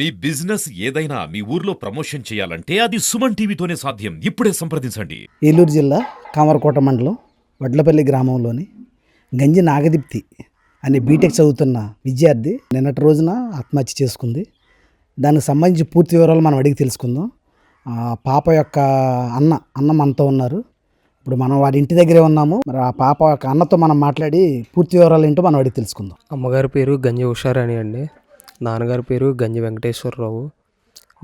మీ business ఏదైనా మీ ఊర్లో promotion చేయాలంటే అది సుమన్ టీవీతోనే సాధ్యం. ఇప్పుడే సంప్రదించండి. ఏలూరు జిల్లా కామరకోట మండలం వడ్లపల్లి గ్రామంలోని గంజి నాగదీప్తి అనే బీటెక్ చదువుతున్న విద్యార్థి నిన్నటి రోజున ఆత్మహత్య చేసుకుంది. దానికి సంబంధించి పూర్తి వివరాలు మనం అడిగి తెలుసుకుందాం. పాప యొక్క అన్న మనతో ఉన్నారు. ఇప్పుడు మనం వాడి ఇంటి దగ్గరే ఉన్నాము. మరి ఆ పాప యొక్క అన్నతో మనం మాట్లాడి పూర్తి వివరాలు ఏంటో మనం అడిగి తెలుసుకుందాం. అమ్మగారి పేరు గంజి ఉషారాణి అండి. నాన్నగారి పేరు గంజి వెంకటేశ్వరరావు.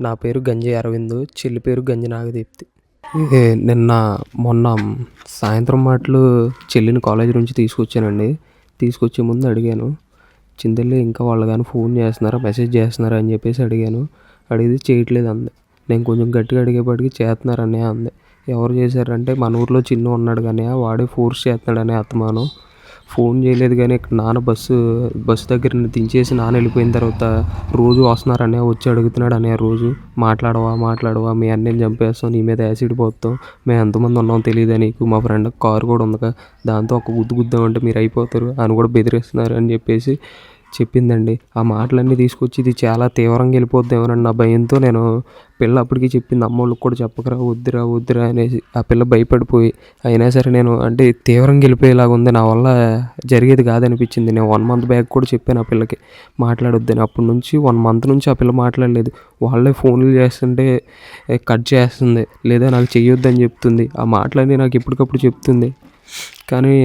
నా పేరు గంజి అరవింద్. చెల్లి పేరు గంజి నాగదీప్తి. మొన్న సాయంత్రం మాటలు చెల్లిని కాలేజీ నుంచి తీసుకొచ్చానండి. తీసుకొచ్చే ముందు అడిగాను, చింతల్లి ఇంకా వాళ్ళు కానీ ఫోన్ చేస్తున్నారా, మెసేజ్ చేస్తున్నారా అని చెప్పేసి అడిగాను. అడిగితే చేయట్లేదు అంది. నేను కొంచెం గట్టిగా అడిగేపటికి చేస్తున్నారనే అంది. ఎవరు చేశారంటే మన ఊర్లో చిన్ను ఉన్నాడు కానీ వాడే ఫోర్స్ చేస్తున్నాడనే అత్తమానం. ఫోన్ చేయలేదు కానీ ఇక్కడ నాన్న బస్సు దగ్గర దించేసి నాన్న వెళ్ళిపోయిన తర్వాత రోజు వస్తున్నారనే వచ్చి అడుగుతున్నాడు అనే రోజు మాట్లాడవా మీ అన్నని చంపేస్తాం, నీ మీద యాసిడ్ పోతాం, మేము ఎంతమంది ఉన్నాం తెలియదా నీకు, మా ఫ్రెండ్ కారు కూడా ఉందిగా దాంతో ఒక గుద్దామంటే మీరు అయిపోతారు అని కూడా బెదిరిస్తున్నారు అని చెప్పేసి చెప్పిందండి. ఆ మాటలన్నీ తీసుకొచ్చి ఇది చాలా తీవ్రంగా వెళ్ళిపోద్దేమోనని నా భయంతో నేను పిల్ల అప్పటికి చెప్పింది అమ్మోళ్ళకి కూడా చెప్పకరా, వద్దురా అనేసి. ఆ పిల్ల భయపడిపోయి అయినా సరే నేను అంటే తీవ్రంగా వెళ్ళిపోయేలాగా ఉంది, నా వల్ల జరిగేది కాదనిపించింది. నేను 1 month బ్యాక్ కూడా చెప్పాను ఆ పిల్లకి మాట్లాడొద్దని. అప్పటి నుంచి 1 month నుంచి ఆ పిల్ల మాట్లాడలేదు. వాళ్ళే ఫోన్లు చేస్తుంటే కట్ చేస్తుంది, లేదా నాకు చెయ్యొద్దని చెప్తుంది. ఆ మాటలన్నీ నాకు ఎప్పటికప్పుడు చెప్తుంది. కానీ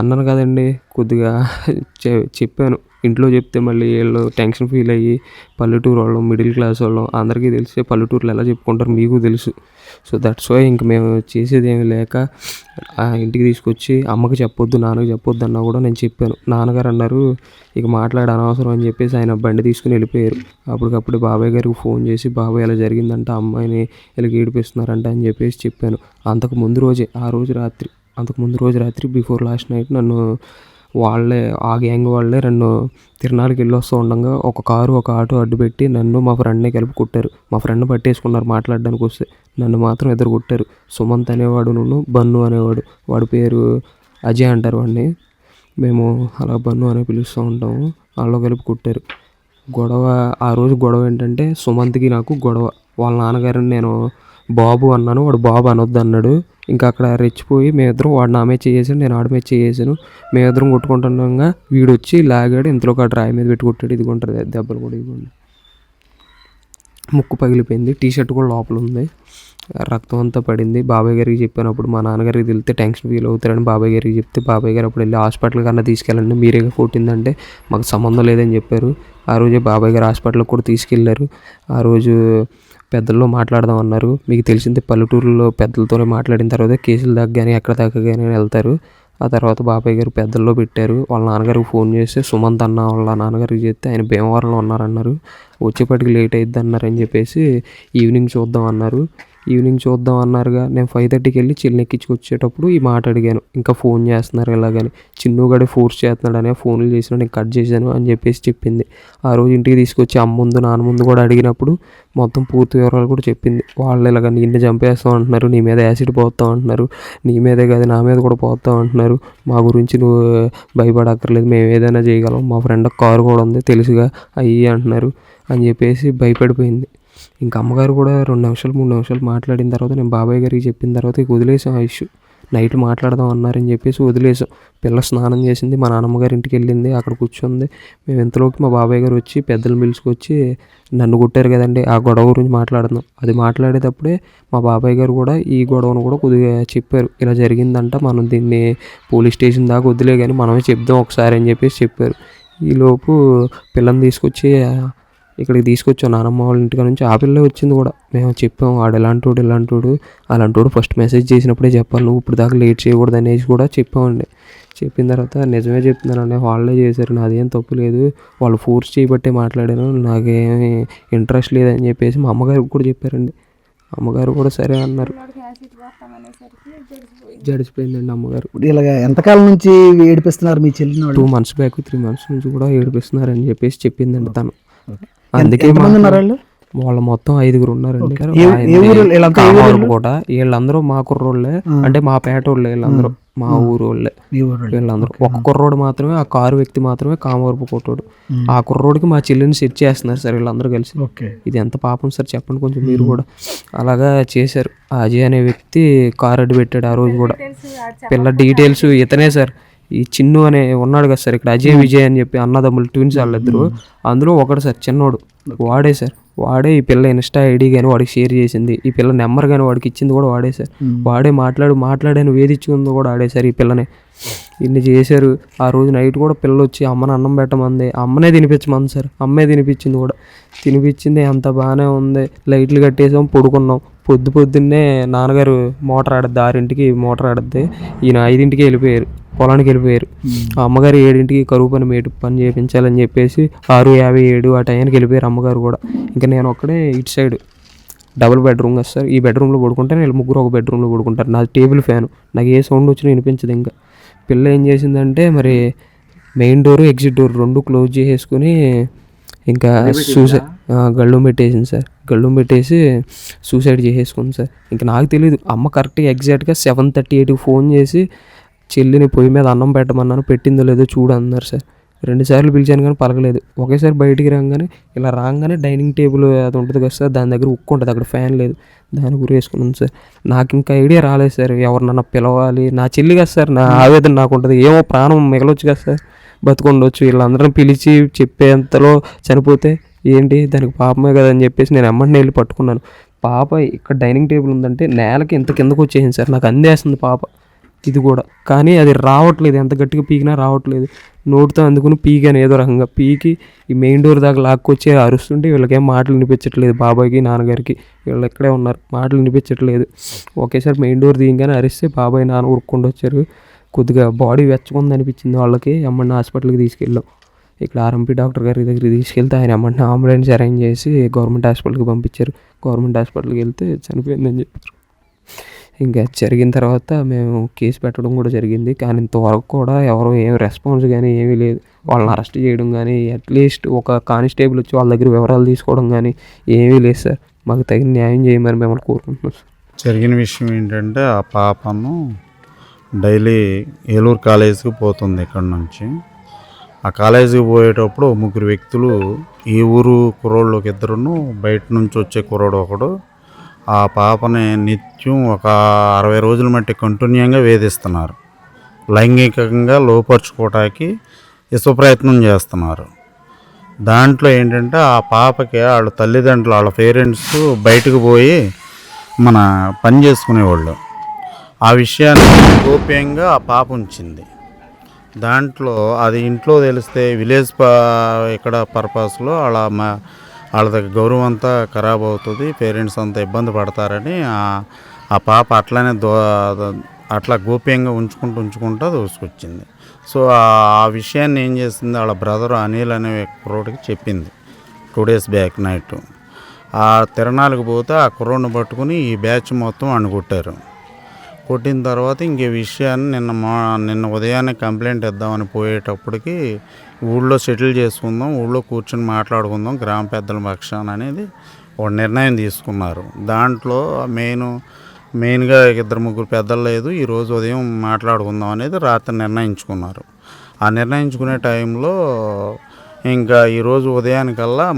అన్నాను కదండి, కొద్దిగా చెప్పాను. ఇంట్లో చెప్తే మళ్ళీ వీళ్ళు టెన్షన్ ఫీల్ అయ్యి, పల్లెటూరు వాళ్ళం, మిడిల్ క్లాస్ వాళ్ళం, అందరికీ తెలిసే పల్లెటూరులో ఎలా చెప్పుకుంటారు మీకు తెలుసు. సో దట్స్ వై ఇంక మేము చేసేది ఏమి లేక ఇంటికి తీసుకొచ్చి అమ్మకి చెప్పొద్దు, నాన్నకి చెప్పొద్దు అన్నా కూడా నేను చెప్పాను. నాన్నగారు అన్నారు ఇక మాట్లాడ అనవసరం అని చెప్పేసి ఆయన బండి తీసుకుని వెళ్ళిపోయారు. అప్పటికప్పుడు బాబాయ్ గారికి ఫోన్ చేసి, బాబాయ్ ఎలా జరిగిందంట, అమ్మాయిని ఇలా ఏడిపిస్తున్నారంట అని చెప్పేసి చెప్పాను. అంతకుముందు రోజు రాత్రి బిఫోర్ లాస్ట్ నైట్ నన్ను ఆ గ్యాంగ్ వాళ్ళే నన్ను తిరునాళ్ళకి వెళ్ళి వస్తూ ఉండగా ఒక కారు ఒక ఆటో అడ్డు పెట్టి నన్ను మా ఫ్రెండ్ని కలిపి కొట్టారు. మా ఫ్రెండ్ పట్టేసుకున్నారు మాట్లాడడానికి వస్తే, నన్ను మాత్రం ఎదురు కొట్టారు. సుమంత్ అనేవాడు, బన్ను అనేవాడు, వాడి పేరు అజయ్ అంటారు వాడిని, మేము అలా బన్ను అని పిలుస్తూ ఉంటాము. వాళ్ళు కలిపి కొట్టారు. ఆ రోజు గొడవ ఏంటంటే సుమంత్కి నాకు గొడవ. వాళ్ళ నాన్నగారిని నేను బాబు అన్నాను, వాడు బాబు అనొద్దు అన్నాడు. ఇంకా అక్కడ రెచ్చిపోయి మేమిద్దరం, వాడు నా మీద చేసాను, నేను ఆడ మీద చేసాను, మేమిద్దరం కొట్టుకుంటుండగా వీడు వచ్చి లాగాడు. ఇంతలో ఒక రాయి మీద పెట్టి కొట్టాడు. ఇదిగోంటుంది దెబ్బలు కూడా, ఇదిగోండి ముక్కు పగిలిపోయింది, టీషర్ట్ కూడా లోపల ఉంది, రక్తం అంతా పడింది. బాబాయ్ గారికి చెప్పినప్పుడు మా నాన్నగారికి తెలిస్తే టెన్షన్ ఫీల్ అవుతారని బాబాయ్ గారికి చెప్తే, బాబాయ్ గారు అప్పుడు వెళ్ళి హాస్పిటల్ కన్నా తీసుకెళ్ళండి, మీరేగా కొట్టిందంటే మాకు సంబంధం లేదని చెప్పారు. ఆ రోజే బాబాయ్ గారు హాస్పిటల్కి కూడా తీసుకెళ్లారు. ఆ రోజు పెద్దల్లో మాట్లాడదాం అన్నారు. మీకు తెలిసిందే పల్లెటూరులో పెద్దలతోనే మాట్లాడిన తర్వాత కేసులు దాకా కానీ ఎక్కడ దాకా కానీ వెళ్తారు. ఆ తర్వాత బాబాయ్ గారు పెద్దల్లో పెట్టారు. వాళ్ళ నాన్నగారికి ఫోన్ చేస్తే సుమంత్ అన్న వాళ్ళ నాన్నగారికి చెప్తే ఆయన భీమవరంలో ఉన్నారన్నారు. వచ్చేపటికి లేట్ అయిద్ది అన్నారని చెప్పేసి ఈవినింగ్ చూద్దాం అన్నారుగా. నేను 5:30కి వెళ్ళి చెల్లిని ఎక్కించుకొచ్చేటప్పుడు ఈ మాట అడిగాను, ఇంకా ఫోన్ చేస్తున్నారు ఎలాగని. చిన్నుగాడే ఫోర్స్ చేస్తున్నాడని ఫోన్లు చేసినా నేను కట్ చేశాను అని చెప్పేసి చెప్పింది. ఆ రోజు ఇంటికి తీసుకొచ్చి అమ్మ ముందు నాన్న ముందు కూడా అడిగినప్పుడు మొత్తం పూర్తి వివరాలు కూడా చెప్పింది. వాళ్ళు ఇలాగ నిన్ను చంపేస్తాం అంటున్నారు, నీ మీద యాసిడ్ పోతాం అంటున్నారు, నీ మీదే కాదు నా మీద కూడా పోతాం అంటున్నారు, మా గురించి నువ్వు భయపడక్కర్లేదు, మేము ఏదైనా చేయగలం, మా ఫ్రెండ్ కారు కూడా ఉంది తెలుసుగా అయ్యి అంటున్నారు అని చెప్పేసి భయపడిపోయింది. ఇంకా అమ్మగారు కూడా 2 నిమిషాలు 3 నిమిషాలు మాట్లాడిన తర్వాత నేను బాబాయ్ గారికి చెప్పిన తర్వాత ఇక వదిలేసాం ఆ ఇష్యూ. నైట్ మాట్లాడదాం అన్నారని చెప్పేసి వదిలేసాం. పిల్ల స్నానం చేసింది, మా నాన్నమ్మగారి ఇంటికి వెళ్ళింది, అక్కడ కూర్చుంది. మేము ఇంతలోకి మా బాబాయ్ గారు వచ్చి పెద్దలు పిలుచుకొచ్చి నన్ను కొట్టారు కదండి ఆ గొడవ గురించి మాట్లాడుతున్నాం. అది మాట్లాడేటప్పుడే మా బాబాయ్ గారు కూడా ఈ గొడవను కూడా కొద్దిగా చెప్పారు. ఇలా జరిగిందంట, మనం దీన్ని పోలీస్ స్టేషన్ దాకా వదిలే కానీ మనమే చెప్దాం ఒకసారి అని చెప్పేసి చెప్పారు. ఈలోపు పిల్లని తీసుకొచ్చి ఇక్కడికి తీసుకొచ్చాం నానమ్మ వాళ్ళ ఇంటికి నుంచి. ఆ పిల్లే వచ్చింది కూడా. మేము చెప్పాం వాడు అలాంటోడు ఫస్ట్ మెసేజ్ చేసినప్పుడే చెప్పాలి, నువ్వు ఇప్పుడు దాకా లేట్ చేయకూడదు అనేసి కూడా చెప్పామండి. చెప్పిన తర్వాత నిజమే చెప్తున్నానండి, వాళ్ళే చేశారు, నాదేం తప్పు లేదు, వాళ్ళు ఫోర్స్ చేయబట్టే మాట్లాడాను, నాకేమీ ఇంట్రెస్ట్ లేదని చెప్పేసి మా అమ్మగారికి కూడా చెప్పారండి. అమ్మగారు కూడా సరే అన్నారు. జడిచిపోయిందండి అమ్మగారు. ఇలాగ ఎంతకాలం నుంచి ఏడిపిస్తున్నారు మీ చెల్లిని? 2 months బ్యాక్ 3 months నుంచి కూడా ఏడిపిస్తున్నారని చెప్పేసి చెప్పిందండి తను. అందుకే వాళ్ళ మొత్తం 5 ఉన్నారండి. కూడా వీళ్ళందరూ మా కుర్రోళ్ళే, అంటే మా పేట వాళ్ళే వీళ్ళందరూ. మా ఊరు వాళ్ళే మీ ఊరు వీళ్ళందరూ. ఒక కుర్రోడు మాత్రమే, ఆ కారు వ్యక్తి మాత్రమే కామవరపు కొట్టాడు. ఆ కుర్రోడికి మా చెల్లిని సెట్ చేస్తున్నారు సార్ వీళ్ళందరూ కలిసి. ఓకే. ఇది ఎంత పాపం సార్ చెప్పండి కొంచెం మీరు కూడా. అలాగా చేశారు. ఆ అజయ్ అనే వ్యక్తి కారు అడ్డు పెట్టాడు ఆ రోజు కూడా. పిల్ల డీటెయిల్స్ ఇతనే సార్. ఈ చిన్ను అనే ఉన్నాడు కదా సార్ ఇక్కడ, అజయ్ విజయ్ అని చెప్పి అన్నదమ్ములు ట్విన్స్ వాళ్ళిద్దరు. అందులో ఒకడు సార్ చిన్నోడు, వాడే సార్. వాడే ఈ పిల్ల ఇన్స్టా ఐడి కానీ వాడికి షేర్ చేసింది, ఈ పిల్ల నెంబర్ కానీ వాడికి ఇచ్చింది కూడా వాడే సార్. వాడే మాట్లాడాను వేధించుకుంది కూడా ఆడే సార్ ఈ పిల్లని. ఇన్ని చేశారు. ఆ రోజు నైట్ కూడా పిల్లలు వచ్చి అమ్మని అన్నం పెట్టమంది, అమ్మనే తినిపించమంది సార్. అమ్మే తినిపించింది కూడా. తినిపించింది అంత బాగానే ఉంది. లైట్లు కట్టేసాం, పడుకున్నాం. పొద్దున్నే నాన్నగారు మోటార్ ఆడద్ది, 6ంటికి మోటార్ ఆడద్ది. ఈయన 5ంటికి వెళ్ళిపోయారు, పొలానికి వెళ్ళిపోయారు. ఆ అమ్మగారు 7ంటికి కరువు పని మేటు పని చేయించాలని చెప్పేసి 6:57 ఆ టైంకి వెళ్ళిపోయారు అమ్మగారు కూడా. ఇంకా నేను ఒక్కడే ఇటు సైడ్ డబుల్ బెడ్రూమ్ కదా సార్, ఈ బెడ్రూమ్లో పడుకుంటే వీళ్ళు ముగ్గురు ఒక బెడ్రూమ్లో పడుకుంటారు. నా టేబుల్ ఫ్యాన్, నాకు ఏ సౌండ్ వచ్చినా వినిపించదు. ఇంకా పిల్ల ఏం చేసిందంటే మరి main door exit door 2 close చేసేసుకుని ఇంకా గళ్ళుం పెట్టేసింది సార్. గళ్ళుం పెట్టేసి సూసైడ్ చేసేసుకుంది సార్. ఇంకా నాకు తెలియదు. అమ్మ కరెక్ట్గా ఎగ్జాక్ట్గా 7:38కి ఫోన్ చేసి చెల్లిని పొయ్యి మీద అన్నం పెట్టమన్నాను, పెట్టిందో లేదో చూడు అన్నారు సార్. 2 సార్లు పిలిచాను కానీ పలకలేదు. ఒకేసారి బయటికి రాగానే డైనింగ్ టేబుల్ అది ఉంటుంది కదా సార్, దాని దగ్గర ఉక్కు ఉంటుంది, అక్కడ ఫ్యాన్ లేదు, దాని గురి వేసుకున్నాను సార్. నాకు ఇంకా ఐడియా రాలేదు సార్ ఎవరినన్నా పిలవాలి. నా చెల్లి కదా సార్, నా ఆవేదన నాకు ఉంటుంది. ఏమో ప్రాణం మిగలొచ్చు కదా సార్, బతుకుండొచ్చు. వీళ్ళందరం పిలిచి చెప్పేంతలో చనిపోతే ఏంటి, దానికి పాపమే కదా అని చెప్పేసి నేను ఎమ్మటిని వెళ్ళి పట్టుకున్నాను. పాప ఇక్కడ డైనింగ్ టేబుల్ ఉందంటే నేలకి ఇంత కిందకు వచ్చేసింది సార్. నాకు అందేస్తుంది పాప ఇది కూడా, కానీ అది రావట్లేదు. ఎంత గట్టిగా పీకినా రావట్లేదు. నోటితో అందుకుని పీకాను ఏదో రకంగా. పీకి ఈ మెయిన్ డోర్ దాకా లాక్కొచ్చి అరుస్తుంటే వీళ్ళకేం మాటలు వినిపించట్లేదు. బాబాయ్కి నాన్నగారికి వీళ్ళు ఇక్కడే ఉన్నారు, మాటలు వినిపించట్లేదు. ఒకేసారి మెయిన్ డోర్ తీయగానే అరిస్తే బాబాయ్ నాన్న ఉరుక్కుండా వచ్చారు. కొద్దిగా బాడీ వెచ్చకుంది అనిపించింది వాళ్ళకి. అమ్మని హాస్పిటల్కి తీసుకెళ్ళాం. ఇక్కడ ఆర్ఎంపీ డాక్టర్ గారి దగ్గరికి తీసుకెళ్తే ఆయన అమ్మని అంబులెన్స్ అరేంజ్ చేసి గవర్నమెంట్ హాస్పిటల్కి పంపించారు. గవర్నమెంట్ హాస్పిటల్కి వెళ్తే చనిపోయిందని చెప్పారు. ఇంకా జరిగిన తర్వాత మేము కేసు పెట్టడం కూడా జరిగింది. కానీ ఇంతవరకు కూడా ఎవరు ఏం రెస్పాన్స్ కానీ ఏమీ లేదు. వాళ్ళని అరెస్ట్ చేయడం కానీ, అట్లీస్ట్ ఒక కానిస్టేబుల్ వచ్చి వాళ్ళ దగ్గర వివరాలు తీసుకోవడం కానీ ఏమీ లేదు సార్. మాకు తగిన న్యాయం చేయమని మిమ్మల్ని కోరుకుంటున్నాం సార్. జరిగిన విషయం ఏంటంటే ఆ పాపను డైలీ ఏలూరు కాలేజీకి పోతుంది ఇక్కడ నుంచి. ఆ కాలేజీకి పోయేటప్పుడు 3 వ్యక్తులు, ఈ ఊరు కుర్రోళ్ళకి 2, బయట నుంచి వచ్చే కుర్రోడు ఒకడు, ఆ పాపని నిత్యం ఒక 60 రోజుల మట్టి కంటిన్యూగా వేధిస్తున్నారు. లైంగికంగా లోపరుచుకోవటానికి ప్రయత్నం చేస్తున్నారు. దాంట్లో ఏంటంటే ఆ పాపకి వాళ్ళ తల్లిదండ్రులు, వాళ్ళ పేరెంట్స్ బయటకు పోయి మన పని చేసుకునేవాళ్ళు. ఆ విషయాన్ని గోప్యంగా ఆ పాప ఉంచింది. దాంట్లో అది ఇంట్లో తెలిస్తే విలేజ్ ఇక్కడ పర్పస్లో వాళ్ళ దగ్గర గౌరవం అంతా ఖరాబ్ అవుతుంది, పేరెంట్స్ అంతా ఇబ్బంది పడతారని ఆ పాప అట్లా గోప్యంగా ఉంచుకుంటూ దూసుకొచ్చింది. సో ఆ విషయాన్ని ఏం చేసింది, వాళ్ళ బ్రదర్ అనిల్ అనే కుర్రోడికి చెప్పింది 2 days బ్యాక్ నైట్. ఆ తిరణాలకు పోతే ఆ కుర్రోడిని పట్టుకుని ఈ బ్యాచ్ మొత్తం కొట్టారు. కొట్టిన తర్వాత ఇంక విషయాన్ని నిన్న ఉదయాన్నే కంప్లైంట్ ఇద్దామని పోయేటప్పటికి ఊళ్ళో సెటిల్ చేసుకుందాం, ఊళ్ళో కూర్చొని మాట్లాడుకుందాం గ్రామ పెద్దల పక్షాన అనేది ఒక నిర్ణయం తీసుకున్నారు. దాంట్లో మెయిన్గా 2-3 పెద్దలు లేదు, ఈరోజు ఉదయం మాట్లాడుకుందాం అనేది రాత్రి నిర్ణయించుకున్నారు. ఆ నిర్ణయించుకునే టైంలో ఇంకా ఈరోజు ఉదయానికల్లా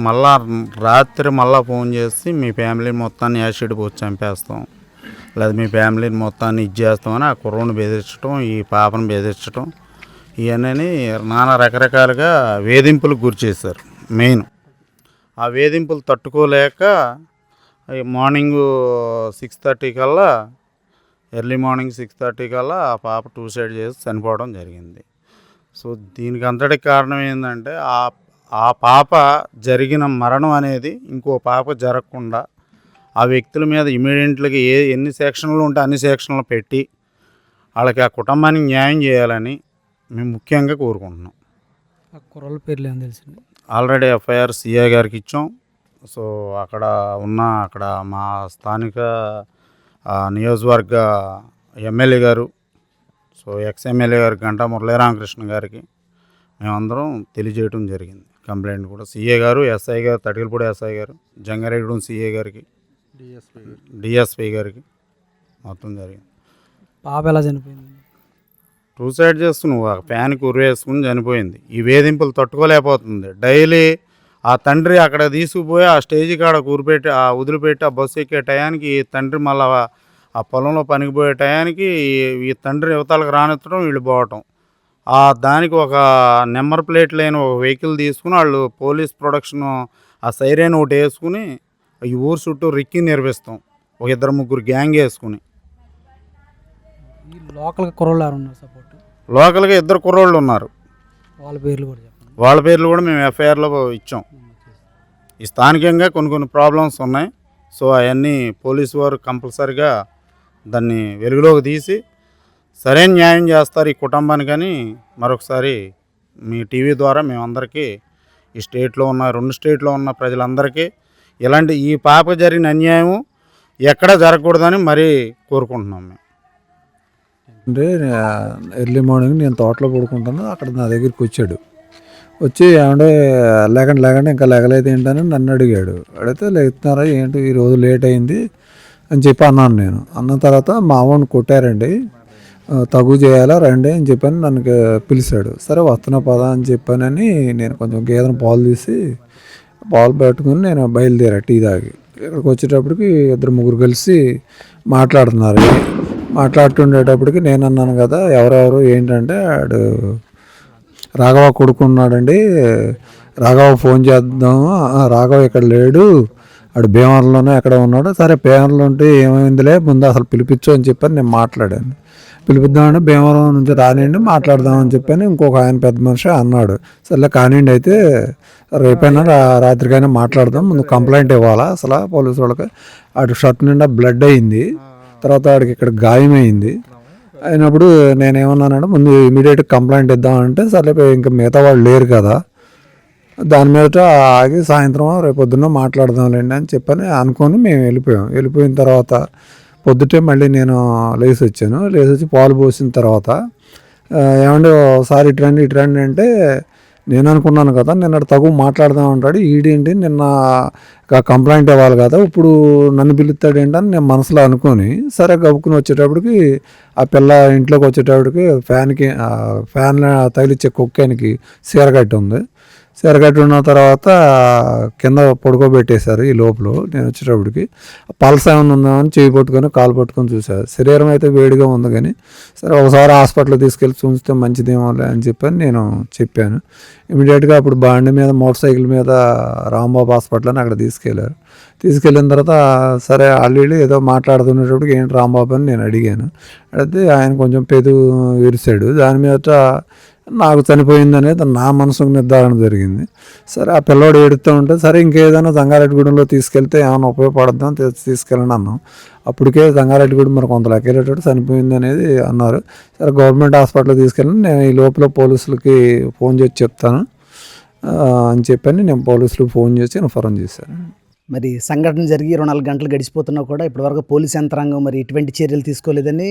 రాత్రి ఫోన్ చేసి మీ ఫ్యామిలీ మొత్తాన్ని యాసిడ్ పోసి చంపేస్తాం, లేదా మీ ఫ్యామిలీని మొత్తాన్ని చేస్తామని ఆ కుర్రోని బెదిరించడం, ఈ పాపను బెదిరించడం, ఇవన్నీ నానా రకరకాలుగా వేధింపులకు గురి చేశారు. మెయిన్ ఆ వేధింపులు తట్టుకోలేక మార్నింగ్ 6:30 కల్లా, ఎర్లీ మార్నింగ్ 6:30 కల్లా ఆ పాప సూసైడ్ చేసి చనిపోవడం జరిగింది. సో దీనికి అంతటికి కారణం ఏంటంటే ఆ పాప జరిగిన మరణం అనేది ఇంకో పాప జరగకుండా ఆ వ్యక్తుల మీద ఇమీడియట్గా ఎన్ని సెక్షన్లు ఉంటే అన్ని సెక్షన్లు పెట్టి వాళ్ళకి ఆ కుటుంబానికి న్యాయం చేయాలని మేము ముఖ్యంగా కోరుకుంటున్నాం. ఆ కుర్రోళ్ళ పేర్లు ఏమో తెలిసింది. ఆల్రెడీ ఎఫ్ఐఆర్ సిఐ గారికి ఇచ్చాం. సో అక్కడ మా స్థానిక నియోజకవర్గ ఎమ్మెల్యే గారు, సో ఎక్స్ఎమ్మెల్యే గారు గంటా మురళీరామకృష్ణ గారికి మేమందరం తెలియజేయడం జరిగింది. కంప్లైంట్ కూడా సిఏ గారు, ఎస్ఐ గారు, తటికలపూడి ఎస్ఐ గారు, జంగారెడ్డి సిఏ గారికి, డిఎస్పీ గారికి మొత్తం జరిగింది. పాప ఎలా చనిపోయింది? సూసైడ్ చేసుకుని ఆ ఫ్యాన్కి ఉరివేసుకుని చనిపోయింది. ఈ వేధింపులు తట్టుకోలేకపోతుంది. డైలీ ఆ తండ్రి అక్కడ తీసుకుపోయి ఆ స్టేజ్ కాడ కూరిపెట్టి వదిలిపెట్టి ఆ బస్సు ఎక్కే టయానికి ఈ తండ్రి మళ్ళీ ఆ పొలంలో పనికి పోయే టయానికి ఈ తండ్రి యువతలకు రానిచ్చడం, వీళ్ళు పోవటం. దానికి ఒక నెంబర్ ప్లేట్ లేని ఒక వెహికల్ తీసుకుని వాళ్ళు పోలీస్ ప్రొడక్షన్ ఆ సైరేన్ ఒకటి వేసుకుని ఈ ఊరు చుట్టూ రిక్కి నిర్వహిస్తాం. ఒక 2-3 గ్యాంగ్ వేసుకుని. ఈ లోకల్ కుర్రోళ్ళు ఎవరు ఉన్నారు సపోర్ట్? లోకల్గా 2 కుర్రోళ్ళు ఉన్నారు. వాళ్ళ పేర్లు కూడా చెప్పండి. వాళ్ళ పేర్లు కూడా మేము ఎఫ్ఐఆర్లో ఇచ్చాం. ఈ స్థానికంగా కొన్ని ప్రాబ్లమ్స్ ఉన్నాయి. సో అవన్నీ పోలీసు వారు కంపల్సరిగా దాన్ని వెలుగులోకి తీసి సరైన న్యాయం చేస్తారు ఈ కుటుంబానికని మరొకసారి మీ టీవీ ద్వారా మేమందరికీ ఈ స్టేట్లో ఉన్న 2 స్టేట్లో ఉన్న ప్రజలందరికీ ఇలాంటి ఈ పాప జరిగిన అన్యాయం ఎక్కడా జరగకూడదని మరీ కోరుకుంటున్నాం మేము. అంటే ఎర్లీ మార్నింగ్ నేను తోటలో పడుకుంటాను, అక్కడ నా దగ్గరికి వచ్చాడు. వచ్చి ఏమంటే లేకండి ఇంకా లేగలేదు ఏంటని నన్ను అడిగాడు. అడిగితే లేస్తున్నారా ఏంటి ఈరోజు లేట్ అయింది అని చెప్పి అన్నాను. నేను అన్న తర్వాత మా అమ్మని కొట్టారండి, తగు చేయాలా రండి అని చెప్పని నన్ను పిలిచాడు. సరే వస్తున్నా పదా అని చెప్పానని నేను కొంచెం గేదెను పాలు తీసి పాలు పెట్టుకుని నేను బయలుదేరా టీ తాగి. ఇక్కడికి వచ్చేటప్పటికి 2-3 కలిసి మాట్లాడుతుండేటప్పటికి నేను అన్నాను కదా ఎవరెవరు ఏంటంటే ఆడు రాఘవ కొడుకున్నాడండి, రాఘవ ఫోన్ చేద్దాము, రాఘవ ఇక్కడ లేడు, ఆడు భీమవరంలోనే ఎక్కడ ఉన్నాడు. సరే భీమవరంలో ఉంటే ఏమైందిలే ముందు అసలు పిలిపించు అని చెప్పని నేను మాట్లాడాను. పిలిపిద్దామని భీమవరం నుంచి రానివ్వండి మాట్లాడదామని చెప్పని ఇంకొక ఆయన పెద్ద మనిషి అన్నాడు. సర్లే కానివ్వండి అయితే రేపైనా రాత్రికైనా మాట్లాడదాం, ముందు కంప్లైంట్ ఇవ్వాలా అసలు పోలీసు వాళ్ళకి. ఆడు షర్ట్ నిండా బ్లడ్ అయింది, తర్వాత ఆడికి ఇక్కడ గాయమైంది. అయినప్పుడు నేనేమన్నానంటే ముందు ఇమీడియట్ కంప్లైంట్ ఇద్దామంటే సర్లే ఇంకా మిగతా వాళ్ళు లేరు కదా, దాని మీద ఆగి సాయంత్రం రేపొద్దున్న మాట్లాడదాంలేండి అని చెప్పని అనుకొని మేము వెళ్ళిపోయిన తర్వాత పొద్దుటే మళ్ళీ నేను లేచి వచ్చి పాలు పోసిన తర్వాత ఏమంటే ఒకసారి ఇటురండి అంటే నేను అనుకున్నాను కదా నిన్న తగు మాట్లాడదాం అంటాడు, ఈడేంటి నిన్న కంప్లైంట్ ఇవ్వాలి కదా ఇప్పుడు నన్ను పిలుస్తాడు ఏంటని నేను మనసులో అనుకొని సరే గబుక్కుని వచ్చేటప్పటికి ఆ పిల్ల ఇంట్లోకి వచ్చేటప్పటికి ఫ్యాన్ తగిలిచ్చే కుక్కానికి సీరగట్టి ఉంది. సీరగట్టి ఉన్న తర్వాత కింద పడుకోబెట్టేశారు. ఈ లోపల నేను వచ్చేటప్పటికి పల్స్ ఏమైనా ఉందామని చేయి పట్టుకొని కాలు పట్టుకొని చూశారు. శరీరం అయితే వేడిగా ఉంది కానీ సరే ఒకసారి హాస్పిటల్కి తీసుకెళ్ళి చూస్తే మంచిదేమోలే అని చెప్పని నేను చెప్పాను. ఇమీడియట్గా అప్పుడు బండి మీద మోటార్ సైకిల్ మీద రాంబాబు హాస్పిటల్ అని అక్కడ తీసుకెళ్ళిన తర్వాత సరే అల్లు ఏదో మాట్లాడుతున్నప్పటికి ఏంటి రాంబాబు అని నేను అడిగాను. అడిగితే ఆయన కొంచెం విరిశాడు. దాని మీద నాకు చనిపోయింది అనేది నా మనసుకు నిర్ధారణ జరిగింది. సరే ఆ పిల్లోడు ఏడుతూ ఉంటే సరే ఇంకేదైనా సంగారెడ్డిగూడెంలో తీసుకెళ్తే ఏమైనా ఉపయోగపడద్దాం తీసుకెళ్ళండి అన్నాం. అప్పటికే సంగారెడ్డిగూడెం మరి కొంత లెక్కేటట్టు చనిపోయింది అనేది అన్నారు. సరే గవర్నమెంట్ హాస్పిటల్కి తీసుకెళ్ళి నేను ఈ లోపల పోలీసులకి ఫోన్ చేసి చెప్తాను అని చెప్పని నేను పోలీసులకు ఫోన్ చేసి ఇన్ఫార్మ్ చేశాను. మరి సంఘటన జరిగి 24 గంటలు గడిచిపోతున్నా కూడా ఇప్పటివరకు పోలీస్ యంత్రాంగం మరి ఎటువంటి చర్యలు తీసుకోలేదని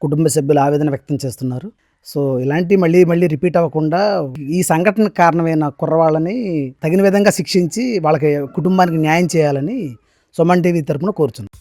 కుటుంబ సభ్యులు ఆవేదన వ్యక్తం చేస్తున్నారు. సో ఇలాంటి మళ్ళీ రిపీట్ అవ్వకుండా ఈ సంఘటనకు కారణమైన కుర్రవాళ్ళని తగిన విధంగా శిక్షించి వాళ్ళకి కుటుంబానికి న్యాయం చేయాలని సుమన్ టీవీ తరపున కోరుచున్నాం.